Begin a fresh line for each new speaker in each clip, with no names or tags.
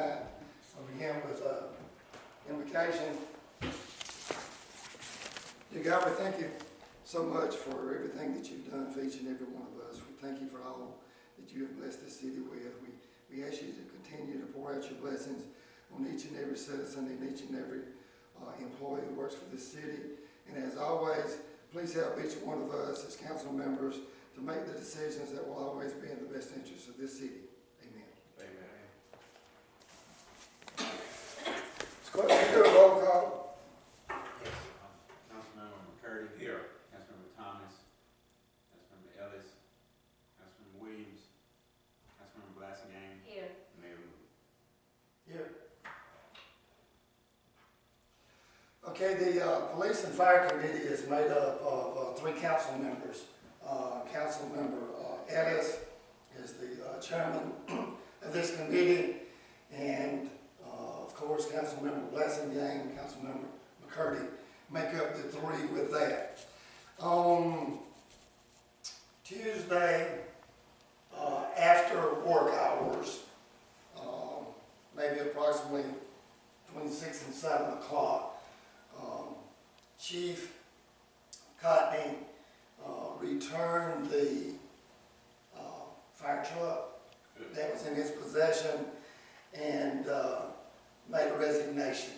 resigned. I'll begin with invocation. Dear God, we thank you so much for everything that you've done for each and every one of us. We thank you for all that you have blessed this city with. We ask you to continue to pour out your blessings on each and every citizen and each and every employee who works for this city. And as always, please help each one of us as council members to make the decisions that will always be in the best interest of this city. Amen.
Amen.
Can you do a roll call?
Yes. Councilmember McCurdy. Here. Councilmember Thomas. Councilmember Ellis. Councilmember Williams. Councilmember Blassingame.
Here.
Mayor Moody.
Here. Okay, the Police and Fire Committee is made up of 3 council members. Councilmember Ellis is the chairman of this committee, and of course Councilmember Blassingame and Councilmember McCurdy make up the 3 with that. On Tuesday, after work hours, maybe approximately between 6 and 7 o'clock, Chief Cotney returned the fire truck that was in his possession and made a resignation.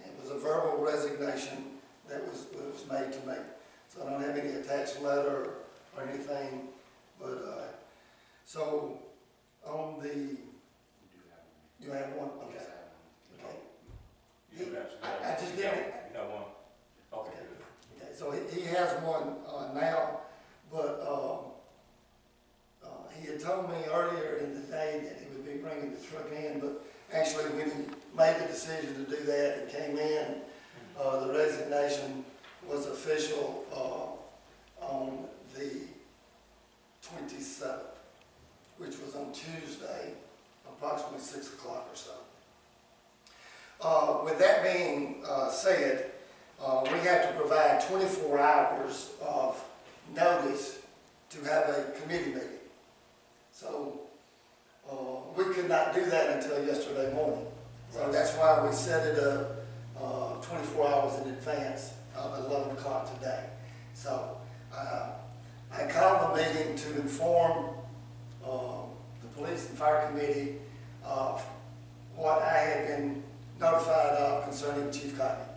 It was a verbal resignation that was made to me. So I don't have any attached letter or anything, but so on the, you have one? Okay. Okay. I just did it.
You have one? Okay.
Okay, so he has one now, but he had told me earlier in the day that he would be bringing the truck in, but actually when he made the decision to do that and came in, the resignation was official on the 27th, which was on Tuesday, approximately 6 o'clock or so. With that being said, we have to provide 24 hours of notice to have a committee meeting. So we could not do that until yesterday morning. So that's why we set it up 24 hours in advance of 11 o'clock today. So I called the meeting to inform the Police and Fire Committee of what I had been notified of concerning Chief Cotney.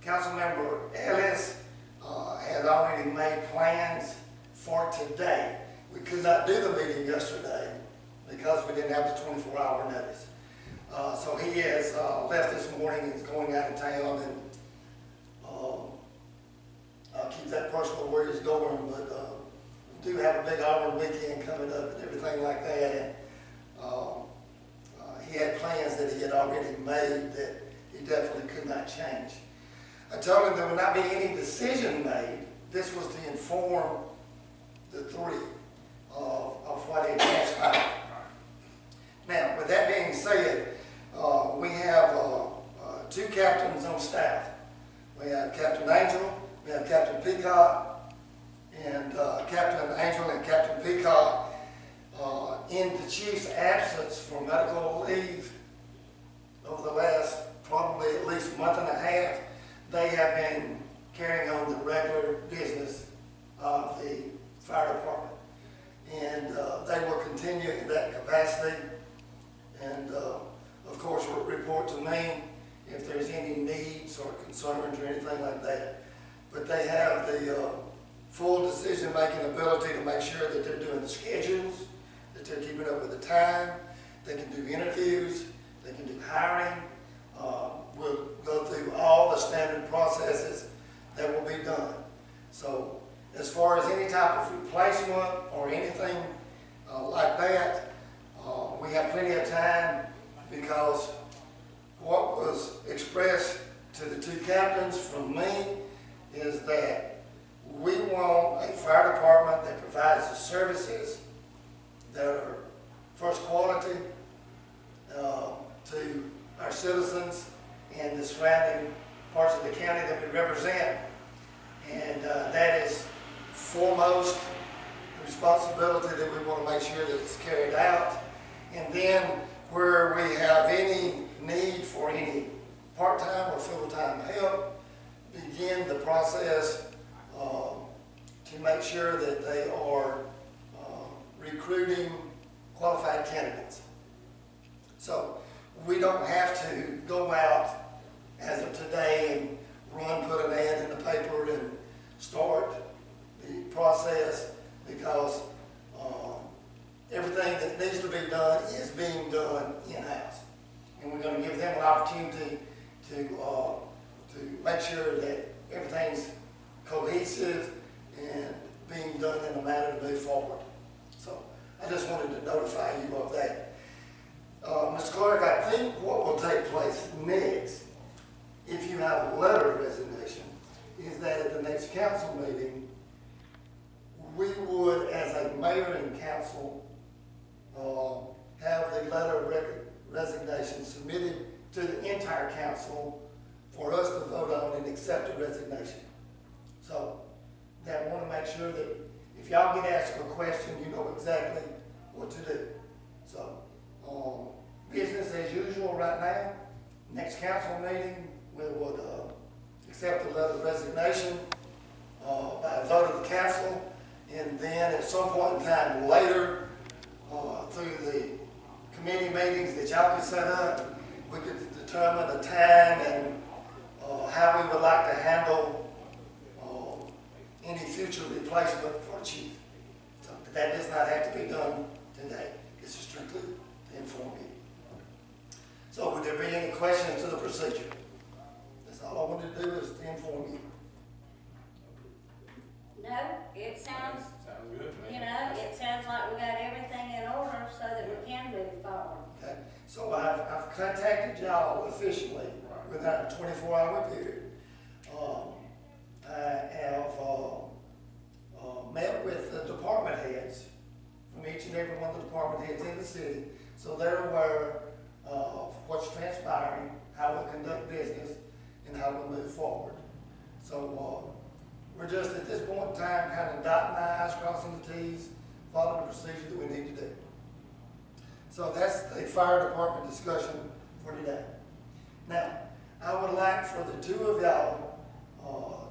Councilmember Ellis had already made plans for today. We could not do the meeting yesterday because we didn't have the 24-hour notice. So he has left this morning and is going out of town, and I'll keep that personal where he's going, but we do have a big Auburn weekend coming up and everything like that. And he had plans that he had already made that he definitely could not change. I told him there would not be any decision made. This was to inform the 3 of what had transpired. Now, with that being said, we have 2 captains on staff. We have Captain Angel, we have Captain Peacock, and Captain Angel and Captain Peacock, in the Chief's absence for medical leave over the last probably at least month and a half, they have been carrying on the regular business of the fire department. And they will continue in that capacity. And of course, will report to me if there's any needs or concerns or anything like that. But they have the full decision-making ability to make sure that they're doing the schedules, that they're keeping up with the time. They can do interviews, they can do hiring. We'll go through all the standard processes that will be done. So as far as any type of replacement or anything like that, we have plenty of time, because what was expressed to the 2 captains from me is that we want a fire department that provides the services that are first quality to our citizens and the surrounding parts of the county that we represent. And that is foremost the responsibility that we want to make sure that it's carried out. And then where qualified candidates. So we don't have to go out as of today and put an ad in the paper and start the process, because everything that needs to be done is being done in-house. And we're going to give them an opportunity to make sure that everything's cohesive and being done in a manner to move forward. So I just wanted to notify you of that. Mr. Clerk, I think what will take place next, if you have a letter of resignation, is that at the next council meeting, we would, as a mayor and council, have the letter of resignation submitted to the entire council for us to vote on and accept the resignation. So, I want to make sure that if y'all get asked a question, you know exactly what to do. So, business as usual right now. Next council meeting, we would accept the letter of resignation by a vote of the council, and then at some point in time later, through the committee meetings that y'all could set up, we could determine the time and how we would like to handle any future replacement for a chief. So that does not have to be done today. This is strictly to inform you. So would there be any questions to the procedure? That's all I wanted to do, is to inform you.
No, it sounds,
Sounds good, man.
you know, it sounds like we got everything in order so that we can move forward.
Okay, so I've contacted y'all officially within a 24-hour period. I have met with the department heads from each and every one of the department heads in the city, so they're aware of what's transpiring, how we'll conduct business, and how we'll move forward. So we're just at this point in time kind of dotting the I's, crossing the T's, following the procedure that we need to do. So that's the fire department discussion for today. Now, I would like for the two of y'all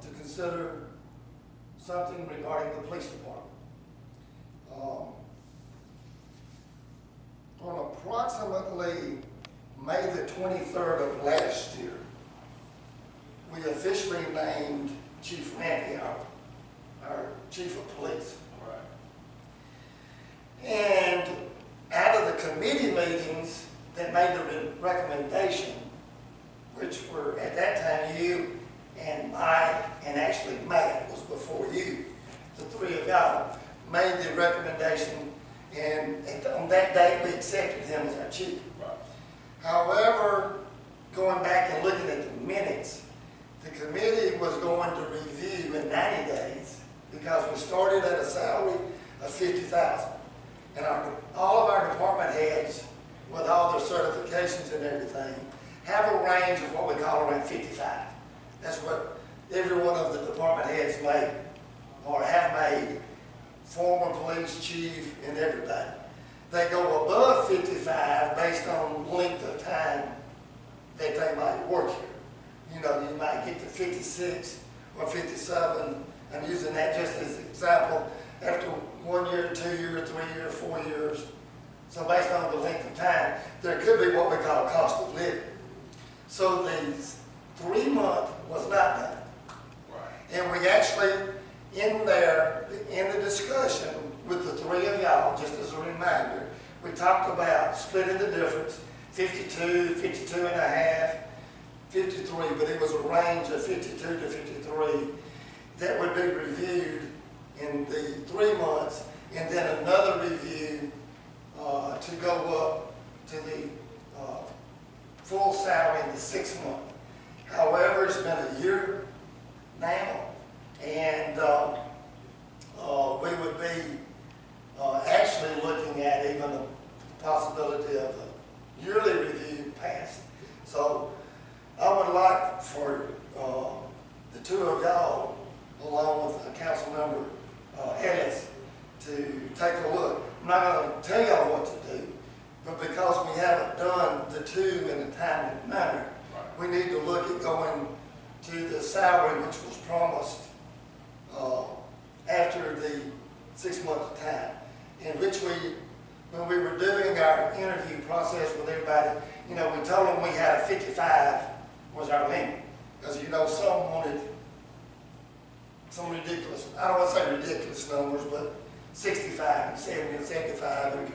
to consider something regarding the police department. On approximately May the 23rd of last year, we officially named Chief Rampey our chief of police.
Right.
And out of the committee meetings that made the recommendation, which were at that time you and Mike, and actually Matt was before you, the three of y'all made the recommendation, and on that date we accepted him as our chief.
Right.
However, going back and looking at the minutes, the committee was going to review in 90 days, because we started at a salary of $50,000. And all of our department heads, with all their certifications and everything, have a range of what we call around 55. That's what every one of the department heads made, or have made, former police chief and everybody. They go above 55 based on length of time that they might work here. You know, you might get to 56 or 57. I'm using that just as an example. After 1 year, 2 years, 3 years, 4 years. So based on the length of time, there could be what we call cost of living. So the 3 month was not done.
Right.
And we actually, in there, in the discussion with the three of y'all, just as a reminder, we talked about splitting the difference, 52, 52 and a half, 53, but it was a range of 52 to 53 that would be reviewed in the 3 months, and then another review to go up to the full salary in the 6 month. However, it's been a year now, and we would be actually looking at even the possibility of a yearly review passed. So I would like for the two of y'all, along with Council Member Ellis, to take a look. I'm not going to tell y'all what to do, but because we haven't done the two in a timely manner, we need to look at going to the salary which was promised after the 6 month time, in which when we were doing our our interview process with everybody, you know, we told them we had a 55 was our limit. Because, you know, some wanted some ridiculous, I don't want to say ridiculous numbers, but 65 and 70 and 75. And,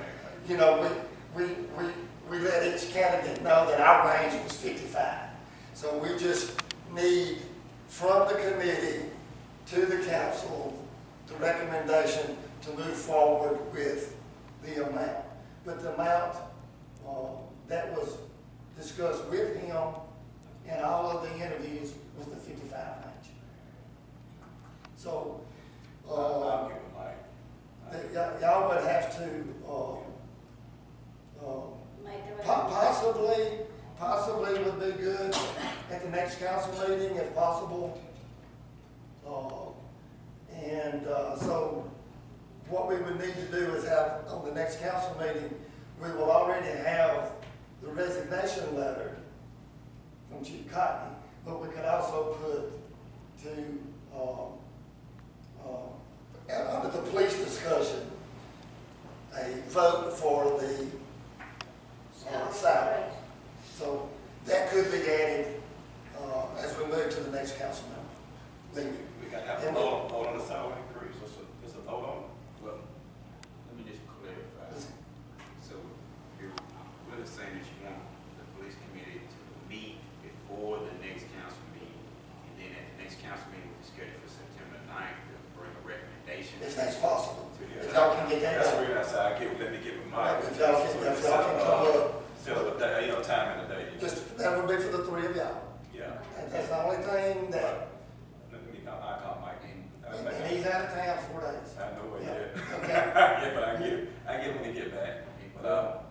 you know, we let each candidate know that our range was 55. So we just need from the committee to the council the recommendation to move forward with the amount. But the amount that was discussed with him in all of the interviews was the 55 range. So,
I'll give it like.
y'all would have to,
Make the
possibly would be good at the next council meeting if possible. So what we would need to do is have, on the next council meeting, we will already have the resignation letter from Chief Cotney, but we could also put to, under the police discussion, a vote for the salary. So that could be added as we move to the next council member meeting.
We got to have a vote on the salary increase. It's a vote on it.
Well, let me just clarify. So you're really saying that you want the police committee to meet before the next council meeting, and then at the next council meeting, which is scheduled for September 9th, to bring a recommendation.
If that's possible.
Yeah.
If y'all can get that
That's
done.
the reason I said let me get with Mike.
If y'all can come up,
Still a day, you know, time in the day.
just, that would be for the three of y'all.
Yeah.
And that's the only thing that,
I call Mike in.
and he's out of town 4 days.
I know it,
Yeah.
yeah.
Okay.
Yeah, but I get when they get back. But,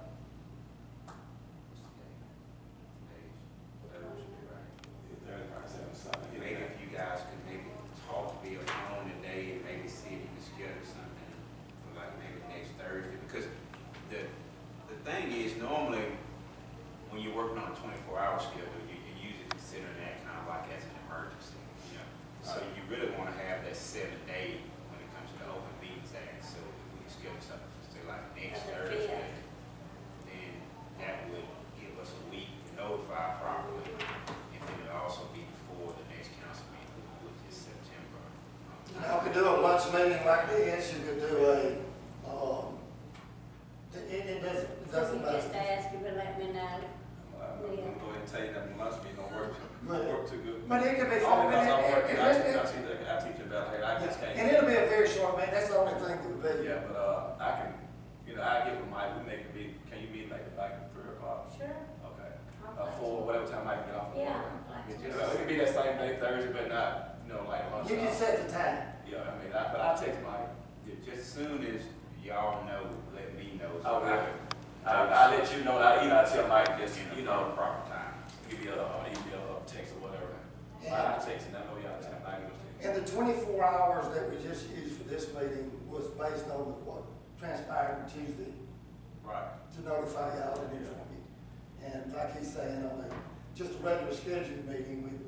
Maybe if you guys could maybe talk via phone today and maybe see if you can schedule something for like maybe next Thursday, because the thing is, normally when you're working on a 24-hour schedule, you usually consider that kind of like as an emergency, you know. So you really want to have that 7-day when it comes to the Open Meetings Act. So if we can schedule something for say like next Thursday, then that would give us a week to notify properly, and then it'll also be before the next council meeting, which is September.
Y'all could do a lunch meeting like this, you could do a, it doesn't
You just
matter.
ask you to let me know.
I'm gonna go ahead and tell you that lunch meeting don't work too good.
But it could be
Only
fun.
because I'm working, I teach about it, I just can't.
And it'll be a very short meeting, that's the only thing that would be.
Yeah, but, I can, I get with Mike, we make it be, can you meet like 3 o'clock?
Sure.
Okay. 4, whatever time Mike get off.
Yeah.
It can be that same day, Thursday, but not, like lunch.
You can set the time.
Yeah, but I text Mike.
Just as soon as y'all know, let me know. So
Okay.
I
I'll let you know, I tell Mike just,
can, proper time.
give you a email or text or whatever.
Yeah.
I text and I know y'all tell Mike.
And the 24 hours that we just used for this meeting was based on what transpired on Tuesday
Right.
to notify y'all and inform you. And like he's saying, on just a regular scheduled meeting with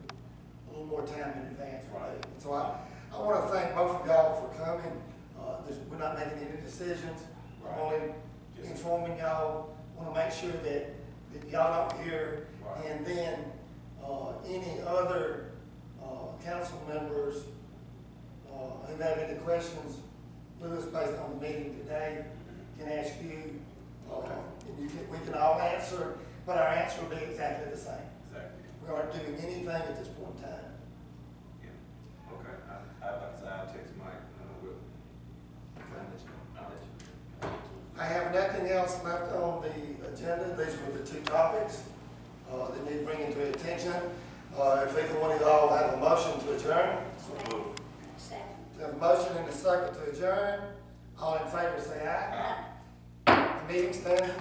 a little more time in advance.
Right.
So I want to thank both of y'all for coming. We're not making any decisions.
Right.
We're only informing y'all. Want to make sure that y'all don't hear.
Right.
And then any other council members who have any questions, Lewis, based on the meeting today, can ask you.
Okay.
And we can all answer, but our answer will be exactly the same.
Exactly.
We aren't doing anything at this point in time.
Yeah. Okay. I'll text Mike. I'll let you know.
I have nothing else left on the agenda. These were the 2 topics that need bringing to attention. If either one of y'all have a motion to adjourn,
Second.
we have a motion and a second to adjourn. All in favor say aye. The meeting stands.